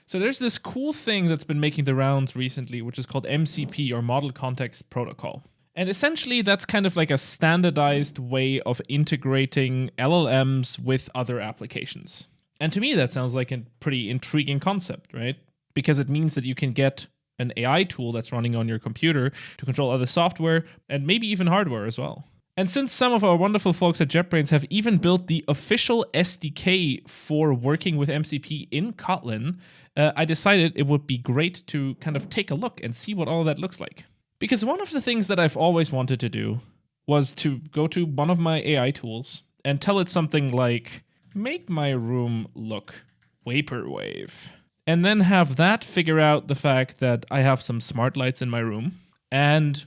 So there's this cool thing that's been making the rounds recently, which is called MCP, or Model Context Protocol. And essentially, that's kind of like a standardized way of integrating LLMs with other applications. And to me, that sounds like a pretty intriguing concept, right? Because it means that you can get an AI tool that's running on your computer to control other software and maybe even hardware as well. And since some of our wonderful folks at JetBrains have even built the official SDK for working with MCP in Kotlin, I decided it would be great to kind of take a look and see what all that looks like. Because one of the things that I've always wanted to do was to go to one of my AI tools and tell it something like, make my room look vaporwave. And then have that figure out the fact that I have some smart lights in my room and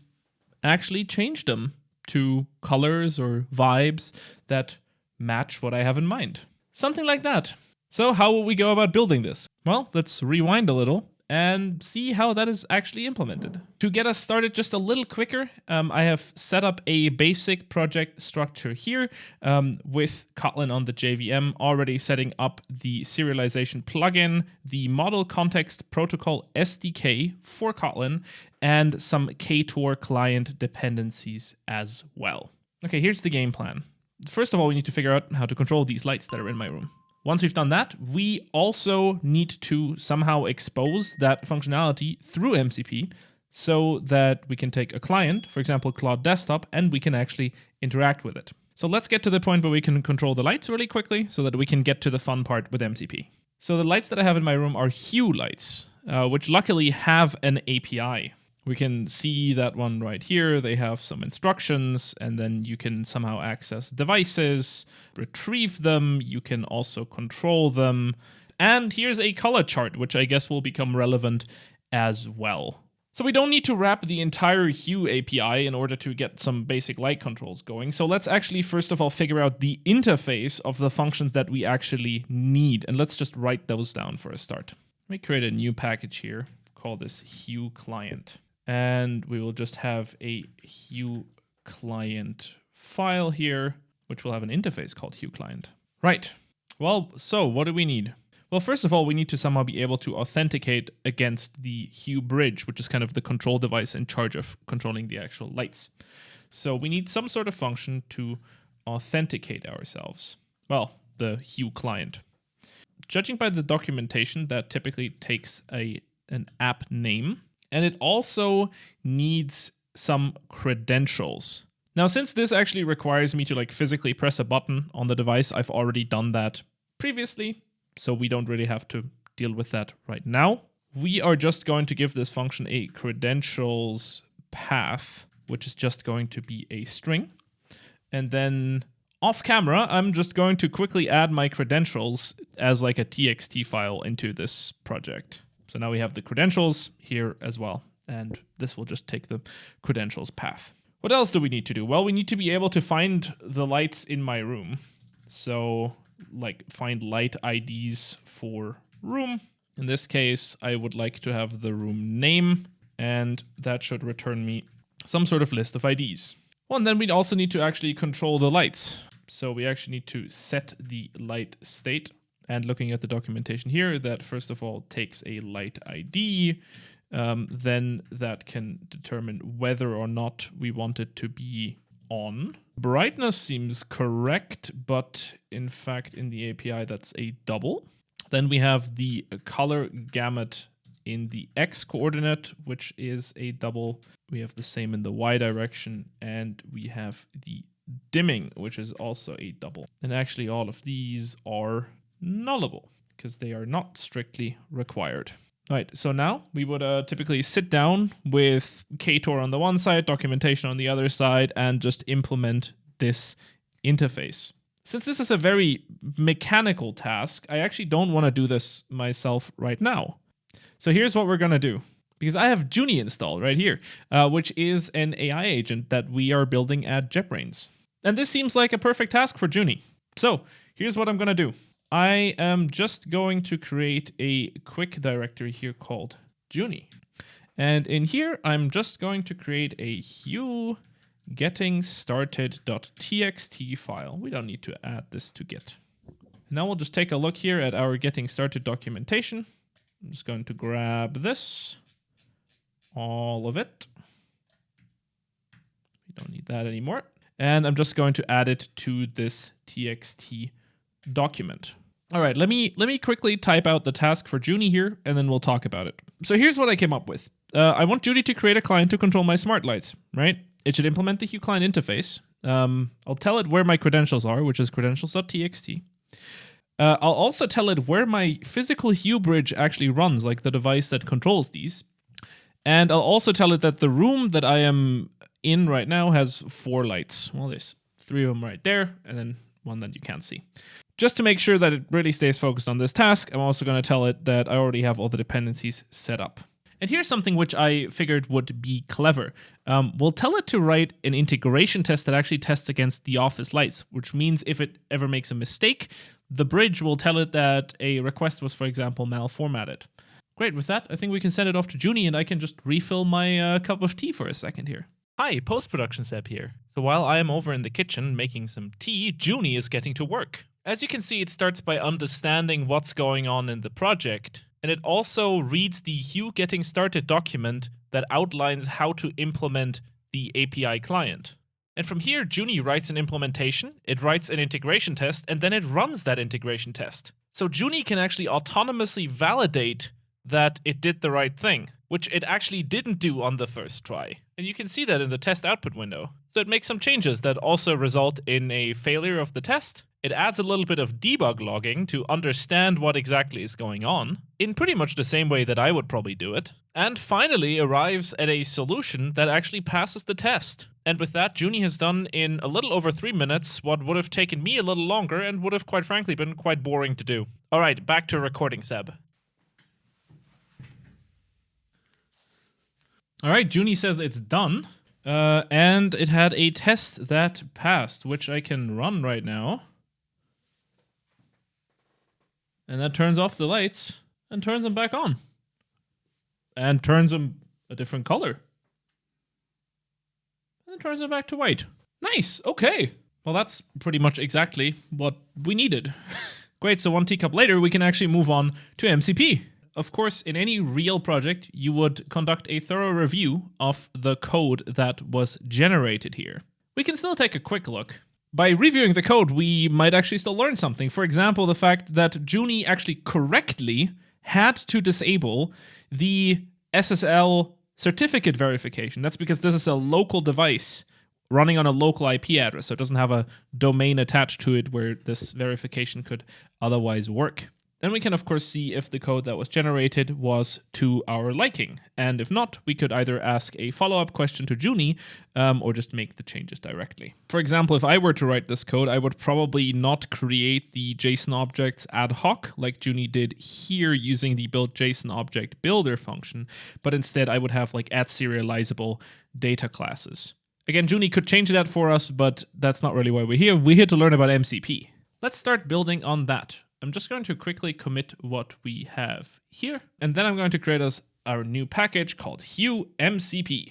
actually change them to colors or vibes that match what I have in mind. Something like that. So how will we go about building this? Well, let's rewind a little and see how that is actually implemented. To get us started just a little quicker, I have set up a basic project structure here with Kotlin on the JVM, already setting up the serialization plugin, the Model Context Protocol SDK for Kotlin, and some Ktor client dependencies as well. Okay, here's the game plan. First of all, we need to figure out how to control these lights that are in my room. Once we've done that, we also need to somehow expose that functionality through MCP so that we can take a client, for example, Claude Desktop, and we can actually interact with it. So let's get to the point where we can control the lights really quickly so that we can get to the fun part with MCP. So the lights that I have in my room are hue lights, which luckily have an API. We can see that one right here. They have some instructions, and then you can somehow access devices, retrieve them. You can also control them. And here's a color chart, which I guess will become relevant as well. So we don't need to wrap the entire hue API in order to get some basic light controls going. So let's actually first of all figure out the interface of the functions that we actually need. And let's just write those down for a start. Let me create a new package here. Call this hue client. And we will just have a hue client file here, which will have an interface called hue client. Right. Well, so what do we need? Well, first of all, we need to somehow be able to authenticate against the hue bridge, which is kind of the control device in charge of controlling the actual lights. So we need some sort of function to authenticate ourselves. Well, the hue client. Judging by the documentation, that typically takes an app name. And it also needs some credentials. Now, since this actually requires me to like physically press a button on the device, I've already done that previously, so we don't really have to deal with that right now. We are just going to give this function a credentials path, which is just going to be a string. And then off camera, I'm just going to quickly add my credentials as like a TXT file into this project. So now we have the credentials here as well, and this will just take the credentials path. What else do we need to do? Well, we need to be able to find the lights in my room. So like find light IDs for room. In this case, I would like to have the room name, and that should return me some sort of list of IDs. Well, and then we'd also need to actually control the lights. So we actually need to set the light state. And looking at the documentation here, that first of all takes a light ID, then that can determine whether or not we want it to be on. Brightness seems correct, but in fact in the API that's a double. Then we have the color gamut in the X coordinate, which is a double. We have the same in the Y direction, and we have the dimming, which is also a double. And actually all of these are nullable because they are not strictly required. All right, so now we would typically sit down with Ktor on the one side, documentation on the other side, and just implement this interface. Since this is a very mechanical task, I actually don't want to do this myself right now. So here's what we're going to do. Because I have Junie installed right here, which is an AI agent that we are building at JetBrains. And this seems like a perfect task for Junie. So here's what I'm going to do. I am just going to create a quick directory here called Junie. And in here, I'm just going to create a hue getting started.txt file. We don't need to add this to Git. Now we'll just take a look here at our getting started documentation. I'm just going to grab this, all of it. We don't need that anymore. And I'm just going to add it to this txt document. All right, let me quickly type out the task for Junie here, and then we'll talk about it. So here's what I came up with. I want Junie to create a client to control my smart lights, right? It should implement the Hue client interface. I'll tell it where my credentials are, which is credentials.txt. I'll also tell it where my physical Hue bridge actually runs, like the device that controls these. And I'll also tell it that the room that I am in right now has 4 lights. Well, there's 3 of them right there, and then one that you can't see. Just to make sure that it really stays focused on this task, I'm also going to tell it that I already have all the dependencies set up. And here's something which I figured would be clever. We'll tell it to write an integration test that actually tests against the office lights, which means if it ever makes a mistake, the bridge will tell it that a request was, for example, malformatted. Great, with that, I think we can send it off to Junie and I can just refill my cup of tea for a second here. Hi, post-production Seb here. So while I am over in the kitchen making some tea, Junie is getting to work. As you can see, it starts by understanding what's going on in the project. And it also reads the Hue Getting Started document that outlines how to implement the API client. And from here, Junie writes an implementation, it writes an integration test, and then it runs that integration test. So Junie can actually autonomously validate that it did the right thing, which it actually didn't do on the first try. And you can see that in the test output window. So it makes some changes that also result in a failure of the test. It adds a little bit of debug logging to understand what exactly is going on, in pretty much the same way that I would probably do it. And finally arrives at a solution that actually passes the test. And with that, Junie has done in a little over 3 minutes what would have taken me a little longer and would have quite frankly been quite boring to do. All right, back to recording, Seb. All right, Junie says it's done. And it had a test that passed, which I can run right now. And that turns off the lights and turns them back on. And turns them a different color. And turns them back to white. Nice, okay. Well, that's pretty much exactly what we needed. Great, so 1 teacup later, we can actually move on to MCP. Of course, in any real project, you would conduct a thorough review of the code that was generated here. We can still take a quick look. By reviewing the code, we might actually still learn something. For example, the fact that Junie actually correctly had to disable the SSL certificate verification. That's because this is a local device running on a local IP address, so it doesn't have a domain attached to it where this verification could otherwise work. Then we can, of course, see if the code that was generated was to our liking. And if not, we could either ask a follow-up question to Junie or just make the changes directly. For example, if I were to write this code, I would probably not create the JSON objects ad hoc like Junie did here using the build JSON object builder function, but instead I would have like add serializable data classes. Again, Junie could change that for us, but that's not really why we're here. We're here to learn about MCP. Let's start building on that. I'm just going to quickly commit what we have here, and then I'm going to create us our new package called Hue MCP.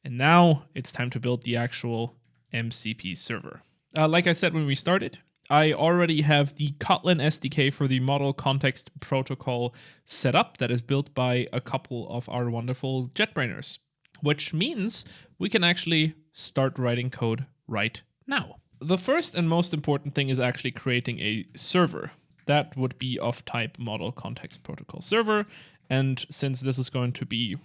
And now it's time to build the actual MCP server. Like I said when we started, I already have the Kotlin SDK for the Model Context Protocol set up that is built by a couple of our wonderful JetBrainers, which means we can actually start writing code right now. The first and most important thing is actually creating a server. That would be of type Model Context Protocol server. And since this is going to be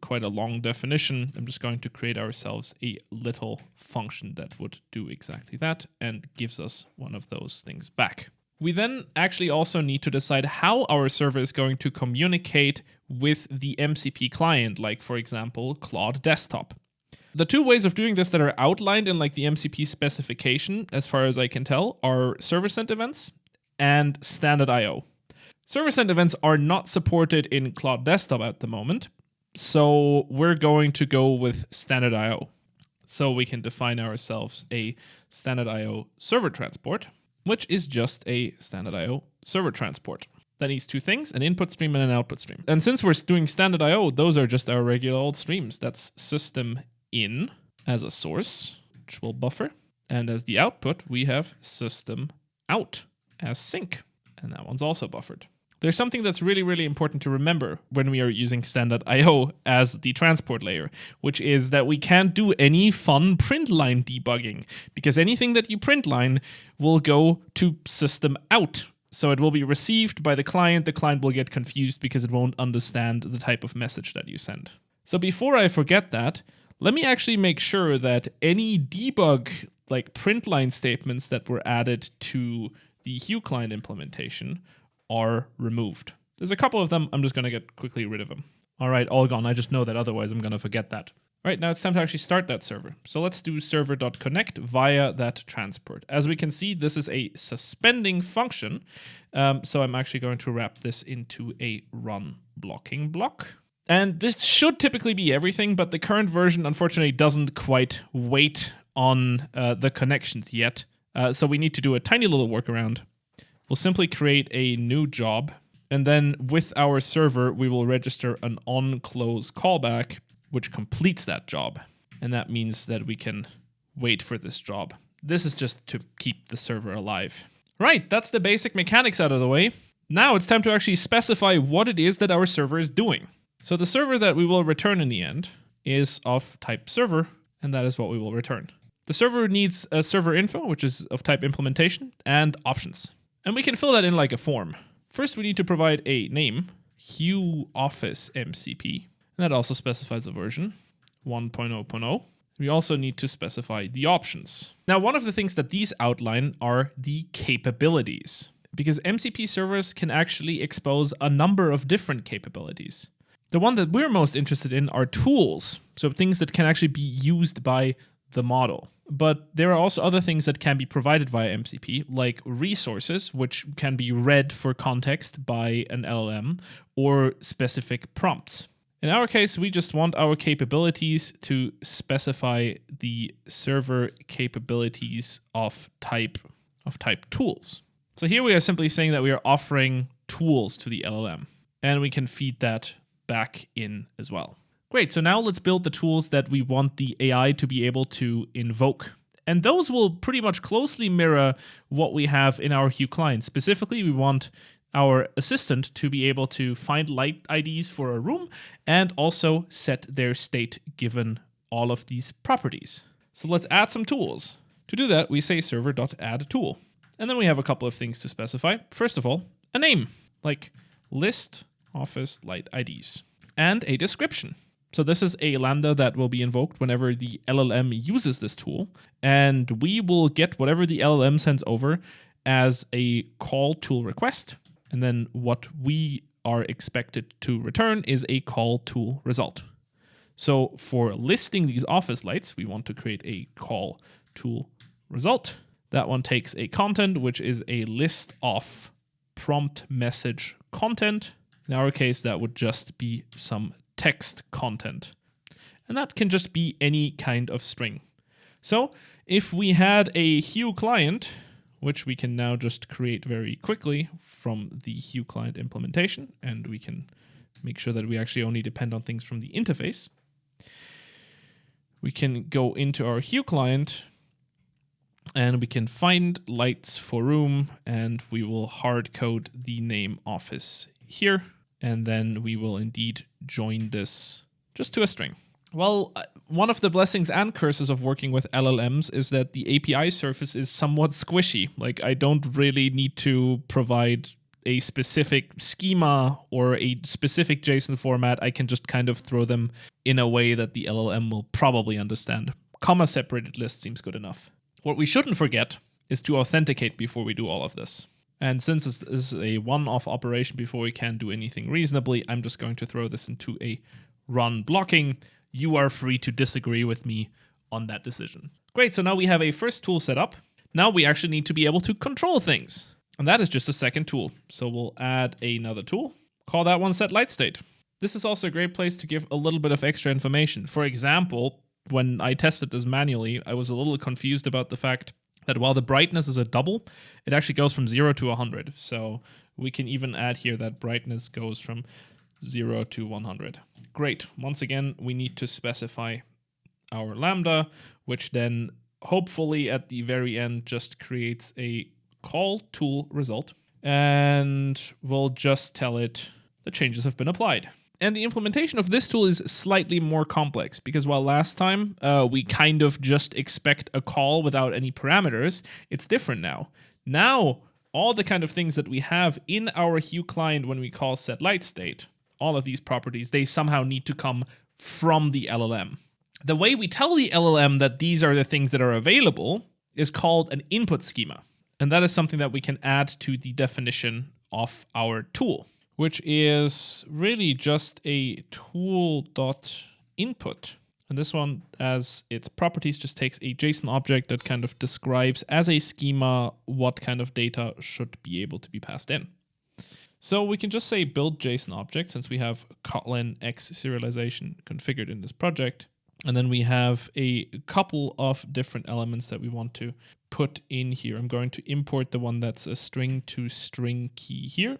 quite a long definition, I'm just going to create ourselves a little function that would do exactly that and gives us one of those things back. We then actually also need to decide how our server is going to communicate with the MCP client, like for example, Claude Desktop. The 2 ways of doing this that are outlined in like the MCP specification, as far as I can tell, are server sent events and standard I/O. Server sent events are not supported in Claude Desktop at the moment, so we're going to go with standard I/O. So we can define ourselves a standard I/O server transport, which is just a standard I/O server transport. That needs 2 things, an input stream and an output stream. And since we're doing standard I/O, those are just our regular old streams. That's system in as a source, which will buffer. And as the output, we have system out as sync. And that one's also buffered. there's something that's really, really important to remember when we are using standard IO as the transport layer, which is that we can't do any fun print line debugging, because anything that you print line will go to system out. So it will be received by the client. The client will get confused because it won't understand the type of message that you send. So before I forget that, let me actually make sure that any debug, like print line statements that were added to the Hue client implementation are removed. There's a couple of them. I'm just going to get quickly rid of them. All right, all gone. I just know that otherwise I'm going to forget that. All right, now it's time to actually start that server. So let's do server.connect via that transport. As we can see, this is a suspending function. So I'm actually going to wrap this into a run blocking block. And this should typically be everything, but the current version, unfortunately, doesn't quite wait on the connections yet. So we need to do a tiny little workaround. We'll simply create a new job, and then with our server, we will register an onClose callback, which completes that job. And that means that we can wait for this job. This is just to keep the server alive. Right, that's the basic mechanics out of the way. Now it's time to actually specify what it is that our server is doing. So the server that we will return in the end is of type server, and that is what we will return. The server needs a server info, which is of type implementation, and options. And we can fill that in like a form. First, we need to provide a name, Hue Office MCP. And that also specifies a version, 1.0.0. We also need to specify the options. Now, one of the things that these outline are the capabilities, because MCP servers can actually expose a number of different capabilities. The one that we're most interested in are tools, so things that can actually be used by the model. But there are also other things that can be provided via MCP, like resources, which can be read for context by an LLM, or specific prompts. In our case, we just want our capabilities to specify the server capabilities of type tools. So here we are simply saying that we are offering tools to the LLM, and we can feed that back in as well. Great, so now let's build the tools that we want the AI to be able to invoke. And those will pretty much closely mirror what we have in our Hue client. Specifically, we want our assistant to be able to find light IDs for a room and also set their state given all of these properties. So let's add some tools. To do that, we say server.addTool. And then we have a couple of things to specify. First of all, a name, like list office light IDs, and a description. So this is a lambda that will be invoked whenever the LLM uses this tool, and we will get whatever the LLM sends over as a call tool request, and then what we are expected to return is a call tool result. So for listing these office lights, we want to create a call tool result. That one takes a content, which is a list of prompt message content. In our case, that would just be some text content. And that can just be any kind of string. So if we had a Hue client, which we can now just create very quickly from the Hue client implementation, and we can make sure that we actually only depend on things from the interface. We can go into our Hue client and we can find lights for room, and we will hard code the name office here. And then we will indeed join this just to a string. Well, one of the blessings and curses of working with LLMs is that the API surface is somewhat squishy. Like, I don't really need to provide a specific schema or a specific JSON format. I can just kind of throw them in a way that the LLM will probably understand. Comma-separated list seems good enough. What we shouldn't forget is to authenticate before we do all of this. And since this is a one-off operation before we can do anything reasonably, I'm just going to throw this into a run blocking. You are free to disagree with me on that decision. Great, so now we have a first tool set up. Now we actually need to be able to control things. And that is just a second tool. So we'll add another tool. Call that one setLightState. This is also a great place to give a little bit of extra information. For example, when I tested this manually, I was a little confused about the fact that while the brightness is a double, it actually goes from 0 to 100. So we can even add here that brightness goes from 0 to 100. Great. Once again, we need to specify our lambda, which then hopefully at the very end just creates a call tool result. and we'll just tell it the changes have been applied. And the implementation of this tool is slightly more complex because while last time we kind of just expect a call without any parameters, it's different now. Now, all the kind of things that we have in our Hue client when we call setLightState, all of these properties, they somehow need to come from the LLM. The way we tell the LLM that these are the things that are available is called an input schema. And that is something that we can add to the definition of our tool, which is really just a tool.input. And this one, as its properties, just takes a JSON object that kind of describes as a schema what kind of data should be able to be passed in. So we can just say build JSON object since we have Kotlin X serialization configured in this project. And then we have a couple of different elements that we want to put in here. I'm going to import the one that's a string to string key here.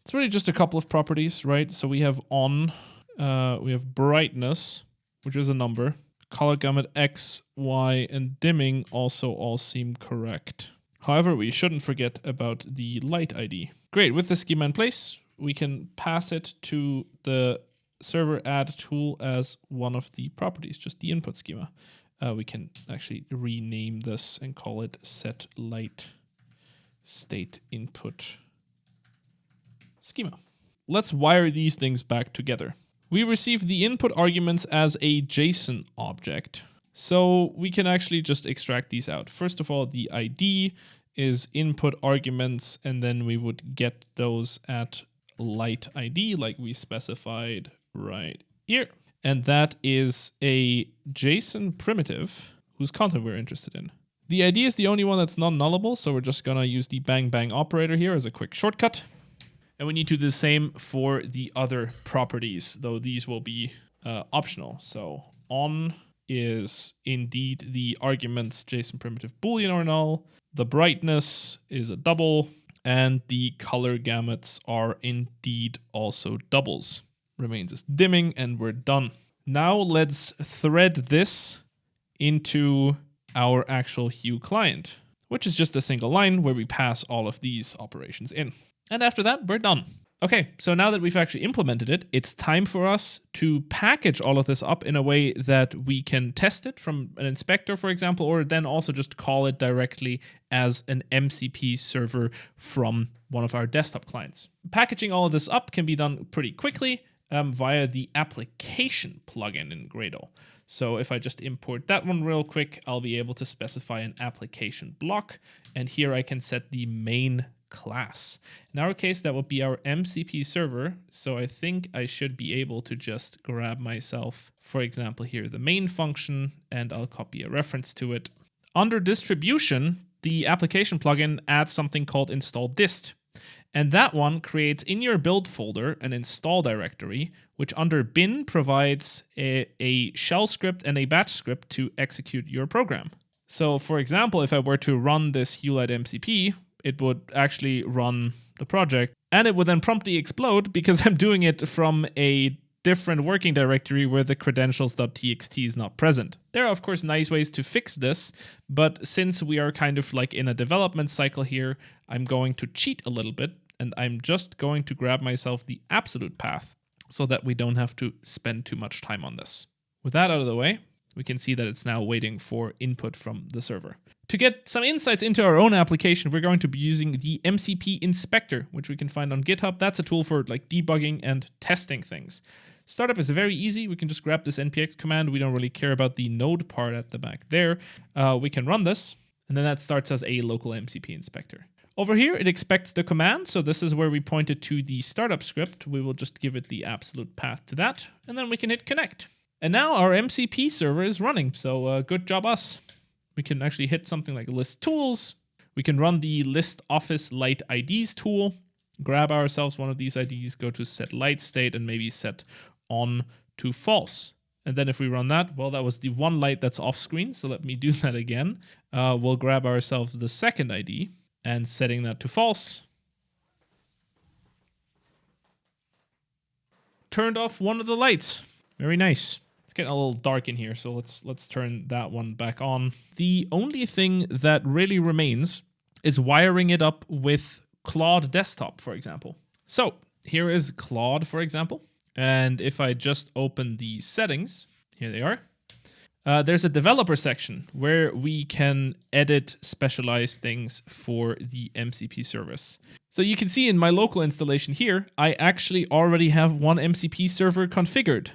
It's really just a couple of properties, right? So we have on, we have brightness, which is a number. Color gamut X, Y, and dimming also all seem correct. However, we shouldn't forget about the light ID. Great, with the schema in place, we can pass it to the server add tool as one of the properties, just the input schema. We can actually rename this and call it setLightState input schema. Let's wire these things back together. We receive the input arguments as a JSON object. So we can actually just extract these out. First of all, the ID is input arguments, and then we would get those at light ID like we specified right here. And that is a JSON primitive whose content we're interested in. The ID is the only one that's non-nullable, so we're just gonna use the bang bang operator here as a quick shortcut. And we need to do the same for the other properties, though these will be optional. So on is indeed the arguments JSON primitive Boolean or null. The brightness is a double, and the color gamuts are indeed also doubles. Remains as dimming, and we're done. Now let's thread this into our actual Hue client, which is just a single line where we pass all of these operations in. And after that, we're done. Okay, so now that we've actually implemented it, it's time for us to package all of this up in a way that we can test it from an inspector, for example, or then also just call it directly as an MCP server from one of our desktop clients. Packaging all of this up can be done pretty quickly via the application plugin in Gradle. So if I just import that one real quick, I'll be able to specify an application block. And here I can set the main class. In our case, that would be our MCP server. So I think I should be able to just grab myself, for example, here, the main function, and I'll copy a reference to it. Under distribution, the application plugin adds something called install dist. And that one creates in your build folder an install directory, which under bin provides a shell script and a batch script to execute your program. So for example, if I were to run this HueLight MCP, it would actually run the project, and it would then promptly explode because I'm doing it from a different working directory where the credentials.txt is not present. There are, of course, nice ways to fix this, but since we are kind of like in a development cycle here, I'm going to cheat a little bit, and I'm just going to grab myself the absolute path so that we don't have to spend too much time on this. With that out of the way, we can see that it's now waiting for input from the server. To get some insights into our own application, we're going to be using the MCP inspector, which we can find on GitHub. That's a tool for like debugging and testing things. Startup is very easy. We can just grab this npx command. We don't really care about the node part at the back there. We can run this, and then that starts as a local MCP inspector. Over here, it expects the command. So this is where we pointed to the startup script. We will just give it the absolute path to that, and then we can hit connect. And now our MCP server is running. So good job us. We can actually hit something like list tools. We can run the list office light IDs tool, grab ourselves one of these IDs, go to set light state, and maybe set on to false. And then if we run that, well, that was the one light that's off screen. So let me do that again. We'll grab ourselves the second ID and setting that to false. Turned off one of the lights. Very nice. Getting a little dark in here, so let's turn that one back on. The only thing that really remains is wiring it up with Claude desktop, for example. So here is Claude, for example. And if I just open the settings, here they are. There's a developer section where we can edit specialized things for the MCP service. So you can see in my local installation here, I actually already have one MCP server configured,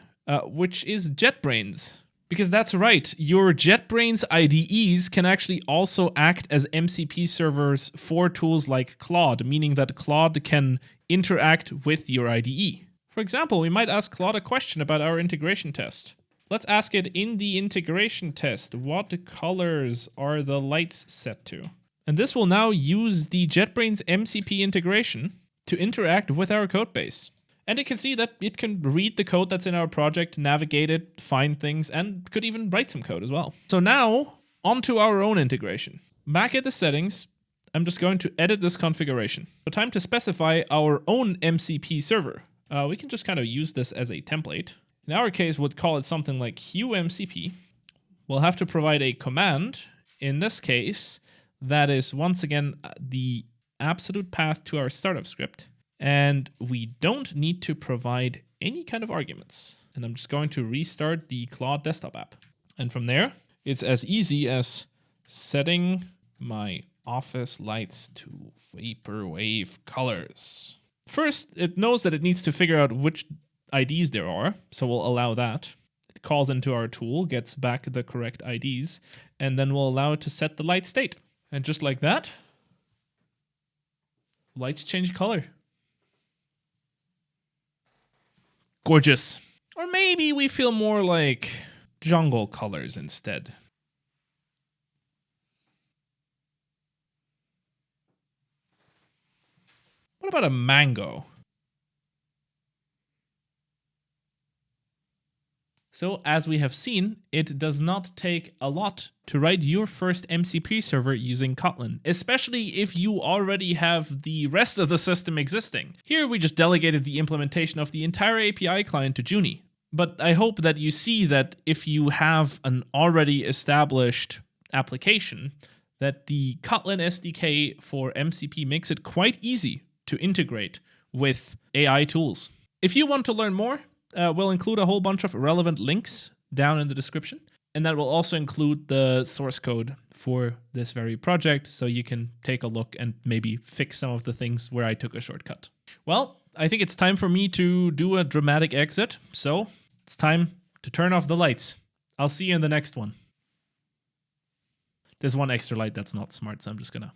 which is JetBrains. Because that's right, your JetBrains IDEs can actually also act as MCP servers for tools like Claude, meaning that Claude can interact with your IDE. For example, we might ask Claude a question about our integration test. Let's ask it in the integration test, what colors are the lights set to? And this will now use the JetBrains MCP integration to interact with our code base. And it can see that it can read the code that's in our project, navigate it, find things, and could even write some code as well. So now, onto our own integration. Back at the settings, I'm just going to edit this configuration. So time to specify our own MCP server. We can just kind of use this as a template. In our case, we'll call it something like QMCP. We'll have to provide a command, in this case, that is once again the absolute path to our startup script. And we don't need to provide any kind of arguments. And I'm just going to restart the Claude desktop app. And from there, it's as easy as setting my office lights to vaporwave colors. First, it knows that it needs to figure out which IDs there are, so we'll allow that. It calls into our tool, gets back the correct IDs, and then we'll allow it to set the light state. And just like that, lights change color. Gorgeous. Or maybe we feel more like jungle colors instead. What about a mango? So as we have seen, it does not take a lot to write your first MCP server using Kotlin, especially if you already have the rest of the system existing. Here we just delegated the implementation of the entire API client to Junie. But I hope that you see that if you have an already established application, that the Kotlin SDK for MCP makes it quite easy to integrate with AI tools. If you want to learn more, we'll include a whole bunch of relevant links down in the description. And that will also include the source code for this very project, so you can take a look and maybe fix some of the things where I took a shortcut. Well, I think it's time for me to do a dramatic exit, so it's time to turn off the lights. I'll see you in the next one. There's one extra light that's not smart, so I'm just gonna